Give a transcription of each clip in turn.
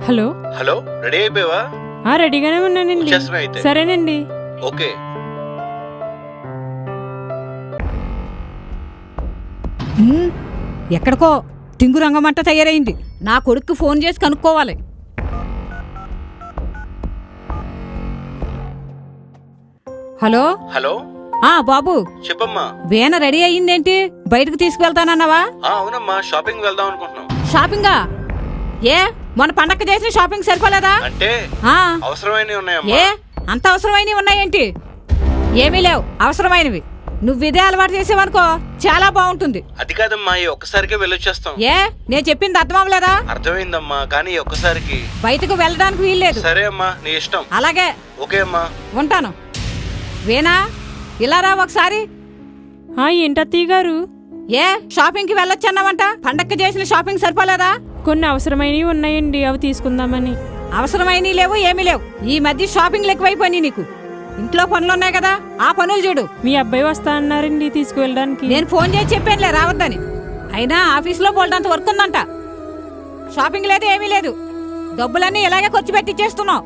Hello hello, ready అయిపోయావా? రెడీగానే ఉన్నానండి. సరేనండి. ఓకే. ఎక్కడికో తింగు రంగమంట తయారైంది. నా కొడుక్కి ఫోన్ చేసి కనుక్కోవాలి. హలో హలో, బాబు, చెప్పమ్మా. వీణ రెడీ అయ్యిందేంటి? బయటకు తీసుకువెళ్తానన్నావా? అవునమ్మా, షాపింగ్ వెళ్దాం అనుకుంటున్నాం. షాపింగా? ఏ మొన్న పండగ చేసిన షాపింగ్ సరిపోలేదా? అంటే అవసరమైనవి ఉన్నాయమ్మా. ఏ అంత అవసరమైనవి ఉన్నాయేంటి? ఏమీ లేవు అవసరమైనవి. నువ్వు ఇదే అలవాటు చేసేవనుకో చాలా బాగుంటుంది. అది కాదమ్మా, ఈ ఒక్కసారికే వెళ్ళొచ్చేస్తాం. ఏ నేను చెప్పింది అర్థం అవ్వలేదా? అర్థమైందమ్మా, కానీ ఈ ఒక్కసారికి బయటకు వెళ్ళడానికి వీల్లేదు. సరే అమ్మా, నీ ఇష్టం. అలాగే. ఓకే అమ్మా, ఉంటాను. వీణా, ఇలా రా ఒకసారి. ఏంటత్తయ్య గారు? ఏ షాపింగ్ కి వెళ్ళొచ్చన్నావంట? పండక్కి చేసిన షాపింగ్ సరిపోలేదా? కొన్ని అవసరమైనవి ఉన్నాయండి, అవి తీసుకుందామని. అవసరమైనవి లేవు, ఏమీ లేవు. ఈ మధ్య షాపింగ్లు ఎక్కువైపోయినాయి నీకు. ఇంట్లో పనులున్నాయి కదా, ఆ పనులు చూడు. మీ అబ్బాయి వస్తా అన్నారండి తీసుకువెళ్ళడానికి. నేను ఫోన్ చేసి చెప్పానులే రావద్దని. అయినా ఆఫీస్లో బోల్డంత వర్క్ ఉందంట. షాపింగ్ లేదు, ఏమీ లేదు. డబ్బులన్నీ ఇలాగే ఖర్చు పెట్టిచ్చేస్తున్నావు.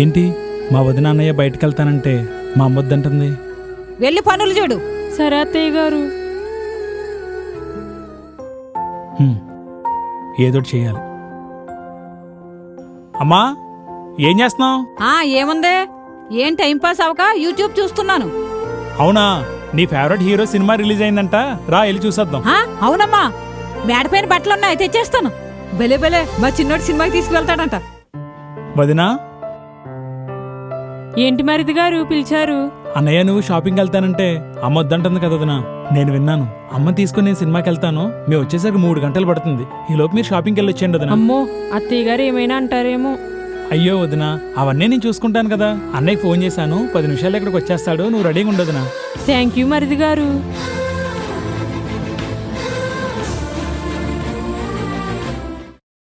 ఏంటి మా వదిన అన్నయ్య బయటకు వెళ్తానంటే మా అమ్మొద్దంటుంది? వెళ్ళి పనులు చూడు. సరే అత్తయ్య గారు. ఏదోటి చేయాలి. అమ్మా, ఏం చేస్తున్నావు? ఏముందే, ఏం టైంపాస్ అవక యూట్యూబ్ చూస్తున్నాను. అవునా, నీ ఫేవరెట్ హీరో సినిమా రిలీజ్ అయిందంట, రా వెళ్ళి చూసేద్దాం. అవునమ్మా, మేడపైన బట్టలున్నాయి, తెచ్చేస్తాను. బెలే బెలే, మా చిన్నోడు సినిమాకి తీసుకువెళ్తాడంట. వదినా, ఏంటి మరిది గారు పిలిచారు? అన్నయ్య నువ్వు షాపింగ్ వెళ్తానంటే అమ్మ వద్దంటుంది కదా వదినా. నేను విన్నాను. అమ్మ తీసుకుని నేను సినిమాకి వెళ్తాను, మేము వచ్చేసరికి 3 గంటలు పడుతుంది. ఈ లోపు మీరు షాపింగ్కి వెళ్ళి వచ్చేయండి వదినా. అమ్మో, అత్తయ్య గారు ఏమైనా అంటారేమో. అయ్యో వదినా, అవన్నీ నేను చూసుకుంటాను కదా. అన్నయ్య ఫోన్ చేశాను, 10 నిమిషాలు ఇక్కడికి వచ్చేస్తాడు, నువ్వు రెడీగా ఉండదునా. థ్యాంక్ యూ మరిది గారు.